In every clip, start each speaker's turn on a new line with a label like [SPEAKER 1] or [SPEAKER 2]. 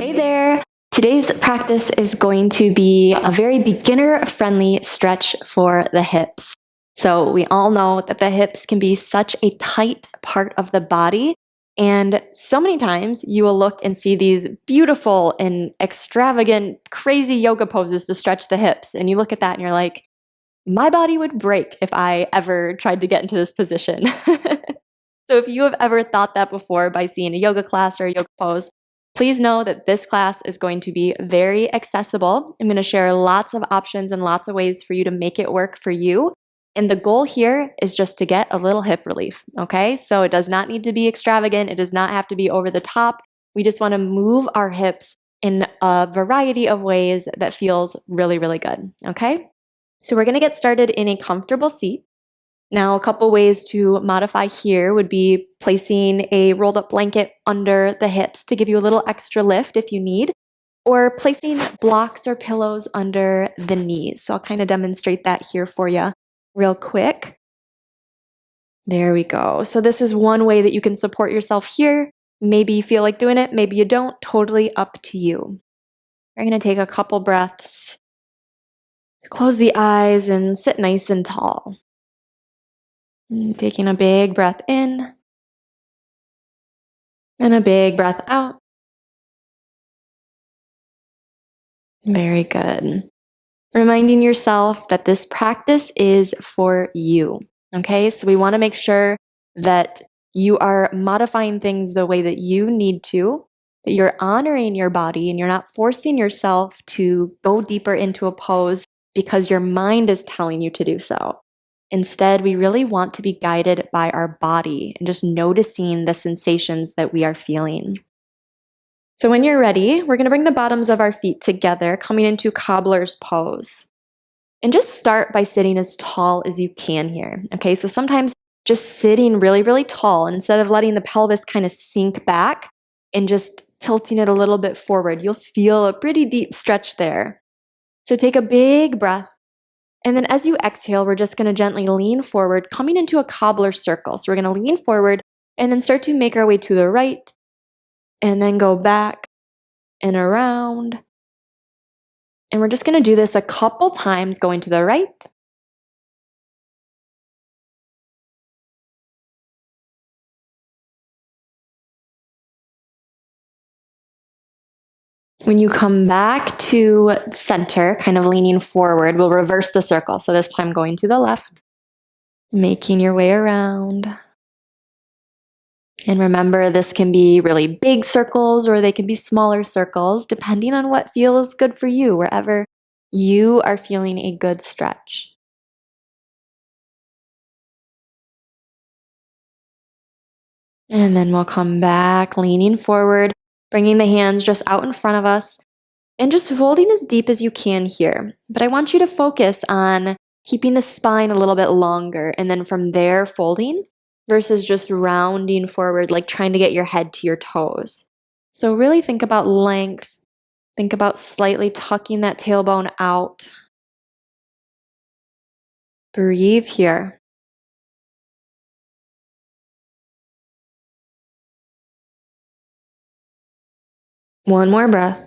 [SPEAKER 1] Hey there! Today's practice is going to be a very beginner-friendly stretch for the hips. So we all know that the hips can be such a tight part of the body, and so many times you will look and see these beautiful and extravagant, crazy yoga poses to stretch the hips, and you look at that and you're like, my body would break if I ever tried to get into this position. So if you have ever thought that before by seeing a yoga class or a yoga pose, please know that this class is going to be very accessible. I'm going to share lots of options and lots of ways for you to make it work for you. And the goal here is just to get a little hip relief, okay? So it does not need to be extravagant. It does not have to be over the top. We just want to move our hips in a variety of ways that feels really, really good, okay? So we're going to get started in a comfortable seat. Now, a couple ways to modify here would be placing a rolled up blanket under the hips to give you a little extra lift if you need, or placing blocks or pillows under the knees. So I'll kind of demonstrate that here for you real quick. There we go. So this is one way that you can support yourself here. Maybe you feel like doing it, maybe you don't, totally up to you. We're going to take a couple breaths, close the eyes, and sit nice and tall. Taking a big breath in and a big breath out. Very good. Reminding yourself that this practice is for you. Okay, so we want to make sure that you are modifying things the way that you need to, that you're honoring your body and you're not forcing yourself to go deeper into a pose because your mind is telling you to do so. Instead, we really want to be guided by our body and just noticing the sensations that we are feeling. So when you're ready, we're going to bring the bottoms of our feet together, coming into cobbler's pose. And just start by sitting as tall as you can here. Okay, so sometimes just sitting really, really tall, and instead of letting the pelvis kind of sink back and just tilting it a little bit forward, you'll feel a pretty deep stretch there. So take a big breath. And then as you exhale, we're just going to gently lean forward, coming into a cobbler circle. So we're going to lean forward and then start to make our way to the right, and then go back and around. And we're just going to do this a couple times, going to the right When you come back to center, kind of leaning forward, we'll reverse the circle. So this time going to the left, making your way around. And remember, this can be really big circles or they can be smaller circles, depending on what feels good for you, wherever you are feeling a good stretch. And then we'll come back, leaning forward, bringing the hands just out in front of us, and just folding as deep as you can here. But I want you to focus on keeping the spine a little bit longer, and then from there folding versus just rounding forward, like trying to get your head to your toes. So really think about length. Think about slightly tucking that tailbone out. Breathe here. One more breath.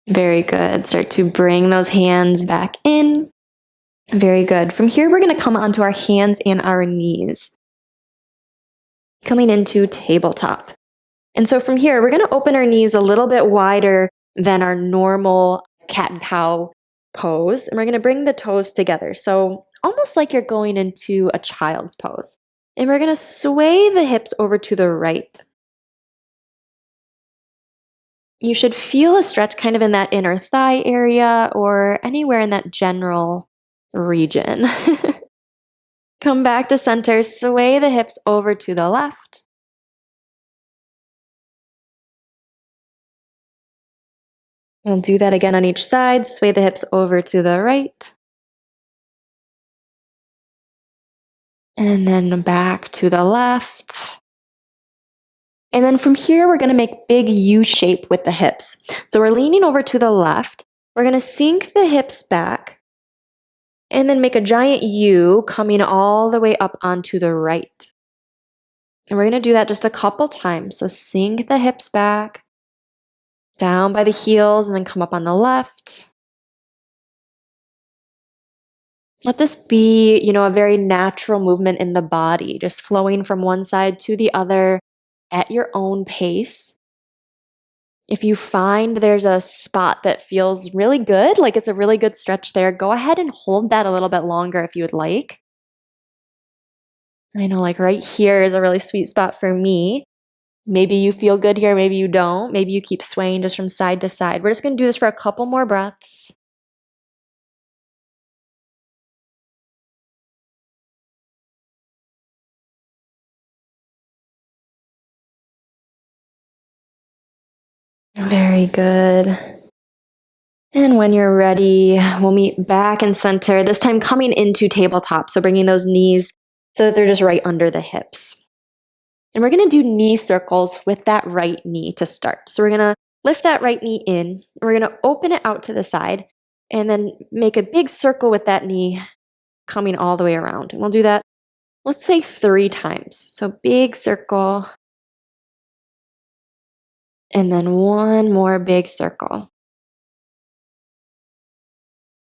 [SPEAKER 1] Very good. Start to bring those hands back in. Very good. From here, we're going to come onto our hands and our knees, coming into tabletop. And so from here, we're going to open our knees a little bit wider than our normal cat and cow pose. And we're going to bring the toes together. So almost like you're going into a child's pose. And we're going to sway the hips over to the right. You should feel a stretch kind of in that inner thigh area or anywhere in that general region. Come back to center, sway the hips over to the left. We'll do that again on each side, sway the hips over to the right. And then back to the left. And then from here, we're going to make big U shape with the hips. So we're leaning over to the left. We're going to sink the hips back and then make a giant U coming all the way up onto the right. And we're going to do that just a couple times. So sink the hips back, down by the heels, and then come up on the left. Let this be, a very natural movement in the body, just flowing from one side to the other at your own pace. If you find there's a spot that feels really good, like it's a really good stretch there, go ahead and hold that a little bit longer if you would like. I know, like right here is a really sweet spot for me. Maybe you feel good here, maybe you don't. Maybe you keep swaying just from side to side. We're just going to do this for a couple more breaths. Very good. And when you're ready, we'll meet back in center, this time coming into tabletop. So bringing those knees so that they're just right under the hips. And we're going to do knee circles with that right knee to start. So we're going to lift that right knee in, and we're going to open it out to the side, and then make a big circle with that knee coming all the way around. And we'll do that, let's say 3 times. So big circle, and then one more big circle.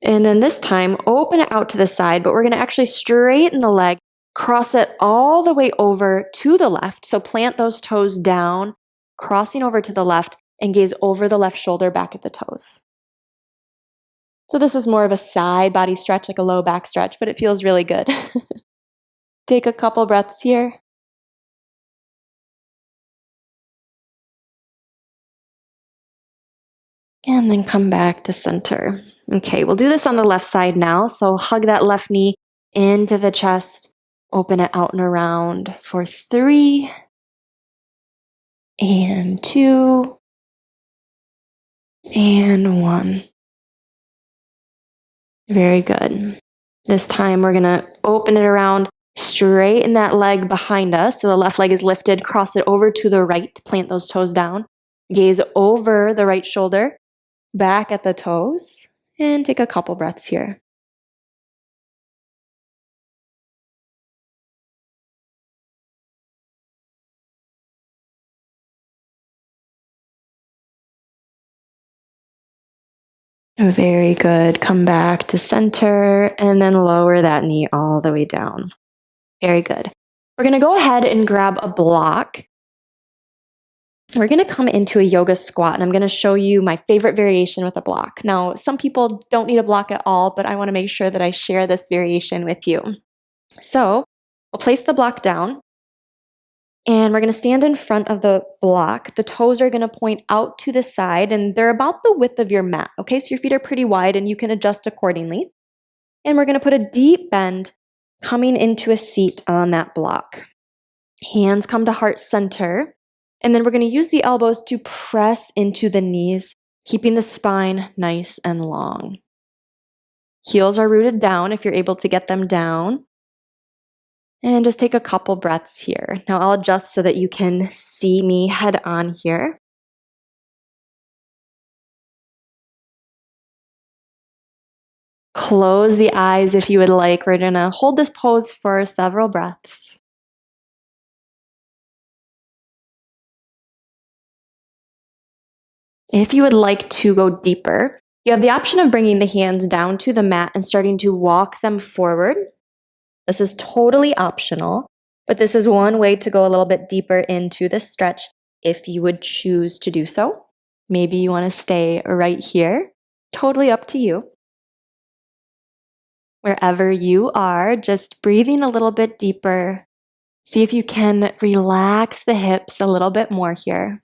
[SPEAKER 1] And then this time, open it out to the side, but we're going to actually straighten the leg, cross it all the way over to the left. So plant those toes down, crossing over to the left, and gaze over the left shoulder back at the toes. So this is more of a side body stretch, like a low back stretch, but it feels really good. Take a couple breaths here. And then come back to center. Okay, we'll do this on the left side now. So hug that left knee into the chest, open it out and around for 3, and 2, and 1. Very good. This time we're gonna open it around, straighten that leg behind us. So the left leg is lifted, cross it over to the right, plant those toes down. Gaze over the right shoulder, back at the toes, and take a couple breaths here. Very good. Come back to center and then lower that knee all the way down. Very good. We're going to go ahead and grab a block. We're going to come into a yoga squat, and I'm going to show you my favorite variation with a block. Now, some people don't need a block at all, but I want to make sure that I share this variation with you. So we'll place the block down, and we're going to stand in front of the block. The toes are going to point out to the side, and they're about the width of your mat. Okay, so your feet are pretty wide, and you can adjust accordingly. And we're going to put a deep bend coming into a seat on that block. Hands come to heart center. And then we're going to use the elbows to press into the knees, keeping the spine nice and long. Heels are rooted down if you're able to get them down. And just take a couple breaths here. Now I'll adjust so that you can see me head on here. Close the eyes if you would like. We're going to hold this pose for several breaths. If you would like to go deeper, you have the option of bringing the hands down to the mat and starting to walk them forward. This is totally optional, but this is one way to go a little bit deeper into this stretch if you would choose to do so. Maybe you want to stay right here. Totally up to you. Wherever you are, just breathing a little bit deeper. See if you can relax the hips a little bit more here.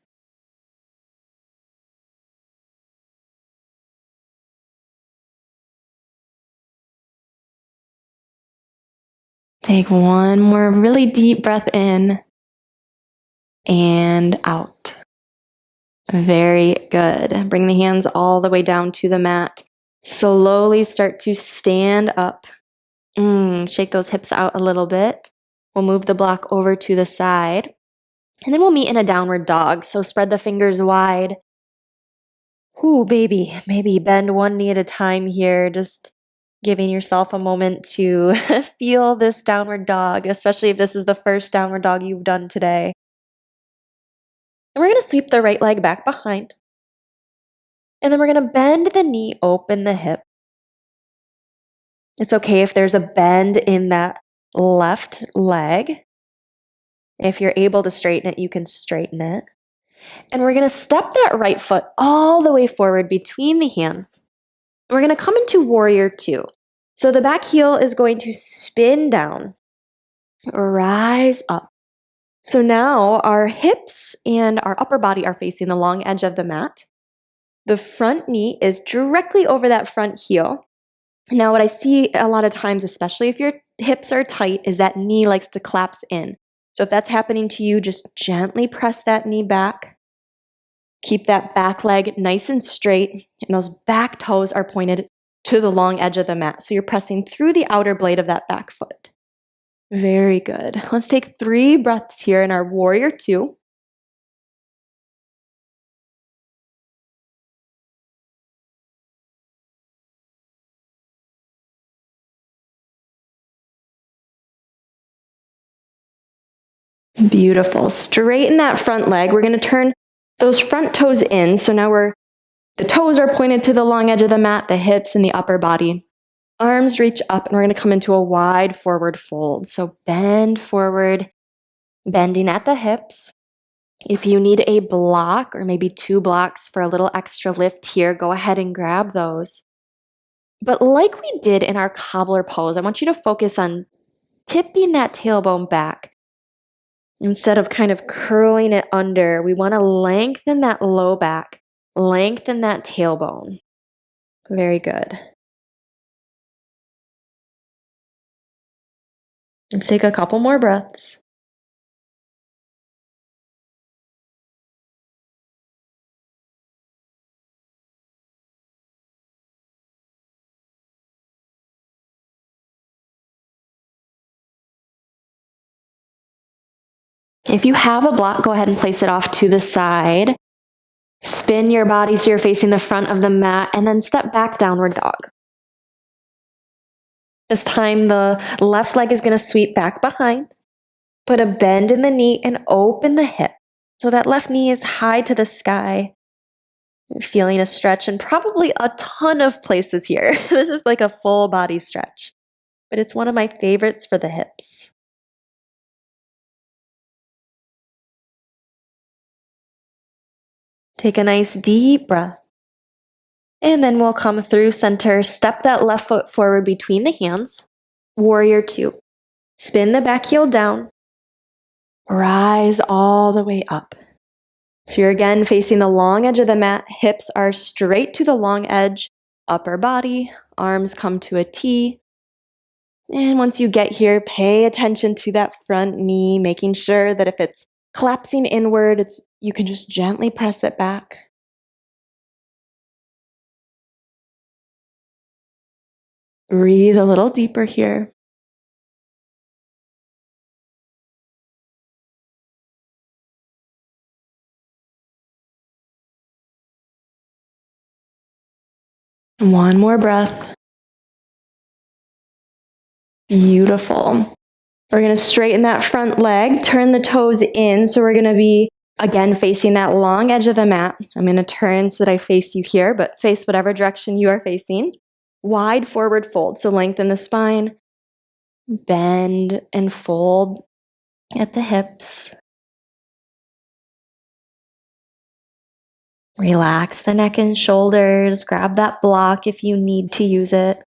[SPEAKER 1] Take one more really deep breath in and out. Very good. Bring the hands all the way down to the mat. Slowly start to stand up. Shake those hips out a little bit. We'll move the block over to the side. And then we'll meet in a downward dog. So spread the fingers wide. Ooh, baby. Maybe bend one knee at a time here. Just giving yourself a moment to feel this downward dog, especially if this is the first downward dog you've done today. And we're going to sweep the right leg back behind. And then we're going to bend the knee, open the hip. It's okay if there's a bend in that left leg. If you're able to straighten it, you can straighten it. And we're going to step that right foot all the way forward between the hands. We're going to come into warrior two. So the back heel is going to spin down, rise up. So now our hips and our upper body are facing the long edge of the mat. The front knee is directly over that front heel. Now what I see a lot of times, especially if your hips are tight, is that knee likes to collapse in. So if that's happening to you, just gently press that knee back. Keep that back leg nice and straight, and those back toes are pointed to the long edge of the mat. So you're pressing through the outer blade of that back foot. Very good. Let's take 3 breaths here in our warrior two. Beautiful. Straighten that front leg. We're going to turn those front toes in. So now the toes are pointed to the long edge of the mat, the hips and the upper body. Arms reach up, and we're going to come into a wide forward fold. So bend forward, bending at the hips. If you need a block or maybe 2 blocks for a little extra lift here, go ahead and grab those. But like we did in our cobbler pose, I want you to focus on tipping that tailbone back. Instead of kind of curling it under, we want to lengthen that low back, lengthen that tailbone. Very good. Let's take a couple more breaths. If you have a block, go ahead and place it off to the side. Spin your body so you're facing the front of the mat, and then step back, downward dog. This time the left leg is going to sweep back behind. Put a bend in the knee and open the hip. So that left knee is high to the sky. You're feeling a stretch in probably a ton of places here. This is like a full body stretch, but it's one of my favorites for the hips. Take a nice deep breath. And then we'll come through center, step that left foot forward between the hands. Warrior two. Spin the back heel down. Rise all the way up. So you're again facing the long edge of the mat. Hips are straight to the long edge. Upper body, arms come to a T. And once you get here, pay attention to that front knee, making sure that if it's collapsing inward, you can just gently press it back. Breathe a little deeper here. One more breath. Beautiful. We're going to straighten that front leg, turn the toes in. So we're going to be, again, facing that long edge of the mat. I'm going to turn so that I face you here, but face whatever direction you are facing. Wide forward fold. So lengthen the spine, bend and fold at the hips. Relax the neck and shoulders. Grab that block if you need to use it.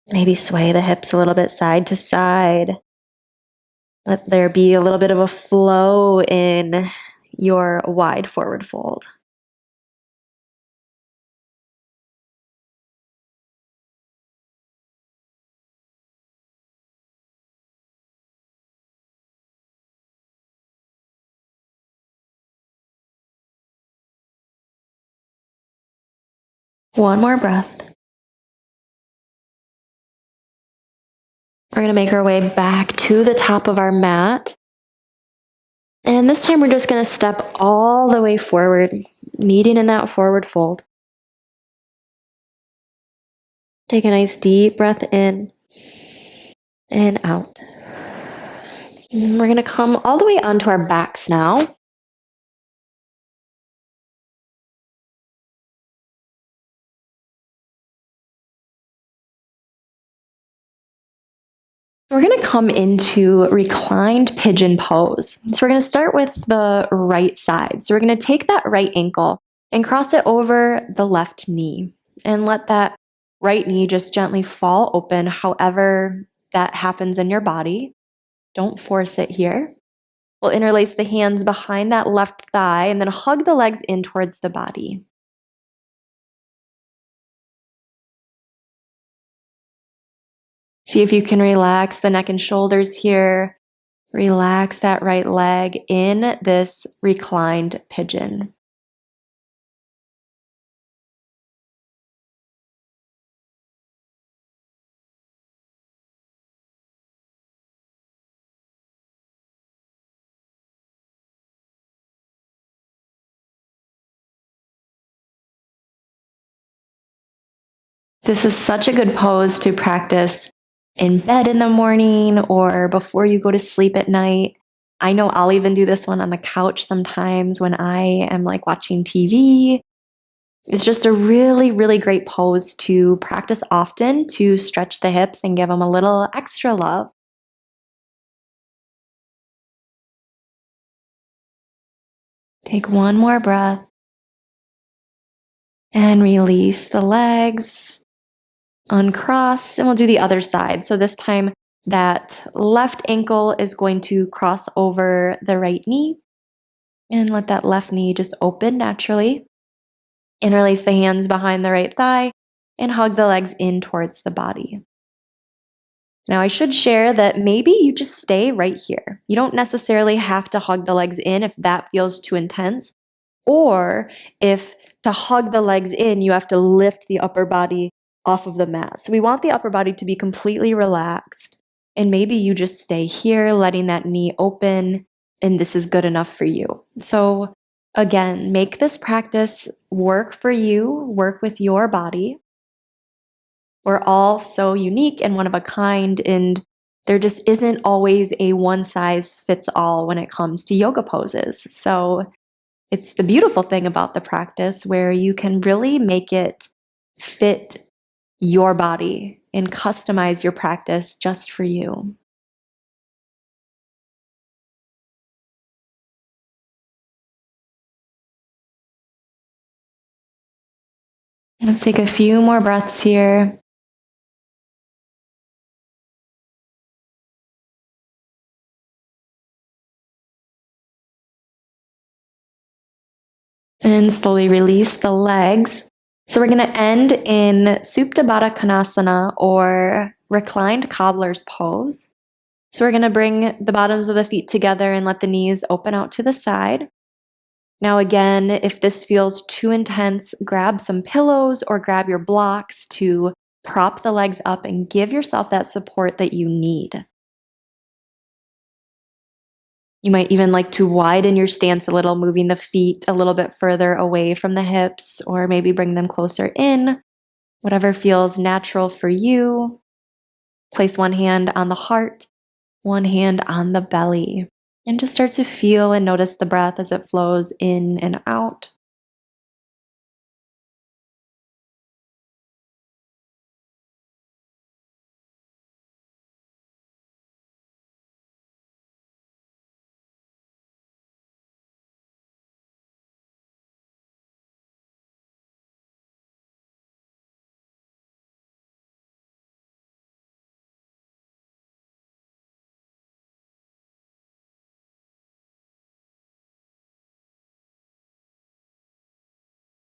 [SPEAKER 1] Maybe sway the hips a little bit side to side. Let there be a little bit of a flow in your wide forward fold. One more breath. We're going to make our way back to the top of our mat. And this time we're just going to step all the way forward, meeting in that forward fold. Take a nice deep breath in and out. And we're going to come all the way onto our backs now. We're going to come into reclined pigeon pose. So we're going to start with the right side. So we're going to take that right ankle and cross it over the left knee and let that right knee just gently fall open however that happens in your body. Don't force it here. We'll interlace the hands behind that left thigh and then hug the legs in towards the body. See if you can relax the neck and shoulders here. Relax that right leg in this reclined pigeon. This is such a good pose to practice in bed in the morning or before you go to sleep at night. I know I'll even do this one on the couch sometimes when I am like watching TV. It's just a really, really great pose to practice often to stretch the hips and give them a little extra love. Take one more breath and release the legs. Uncross, and we'll do the other side. So this time, that left ankle is going to cross over the right knee, and let that left knee just open naturally. Interlace the hands behind the right thigh and hug the legs in towards the body. Now, I should share that maybe you just stay right here. You don't necessarily have to hug the legs in if that feels too intense, or if to hug the legs in, you have to lift the upper body off of the mat. So we want the upper body to be completely relaxed. And maybe you just stay here, letting that knee open, and this is good enough for you. So again, make this practice work for you, work with your body. We're all so unique and one of a kind, and there just isn't always a one size fits all when it comes to yoga poses. So it's the beautiful thing about the practice where you can really make it fit your body and customize your practice just for you. Let's take a few more breaths here. And slowly release the legs. So we're going to end in Supta Baddha Konasana, or reclined cobbler's pose. So we're going to bring the bottoms of the feet together and let the knees open out to the side. Now again, if this feels too intense, grab some pillows or grab your blocks to prop the legs up and give yourself that support that you need. You might even like to widen your stance a little, moving the feet a little bit further away from the hips, or maybe bring them closer in, whatever feels natural for you. Place one hand on the heart, one hand on the belly, and just start to feel and notice the breath as it flows in and out.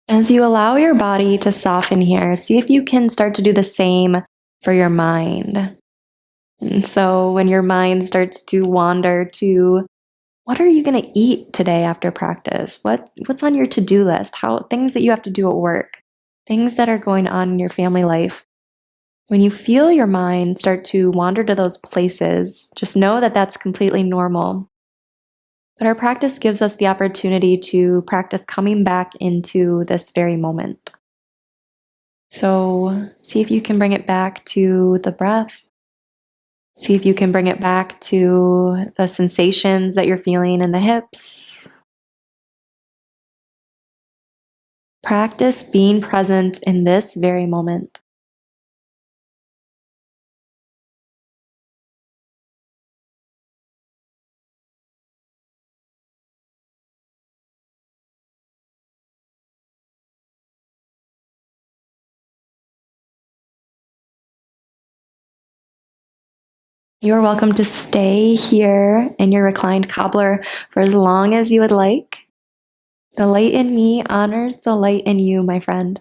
[SPEAKER 1] As you allow your body to soften here, see if you can start to do the same for your mind. And so when your mind starts to wander to, what are you going to eat today after practice? What's on your to-do list? Things that you have to do at work, things that are going on in your family life. When you feel your mind start to wander to those places, just know that that's completely normal. But our practice gives us the opportunity to practice coming back into this very moment. So see if you can bring it back to the breath. See if you can bring it back to the sensations that you're feeling in the hips. Practice being present in this very moment. You're welcome to stay here in your reclined cobbler for as long as you would like. The light in me honors the light in you, my friend.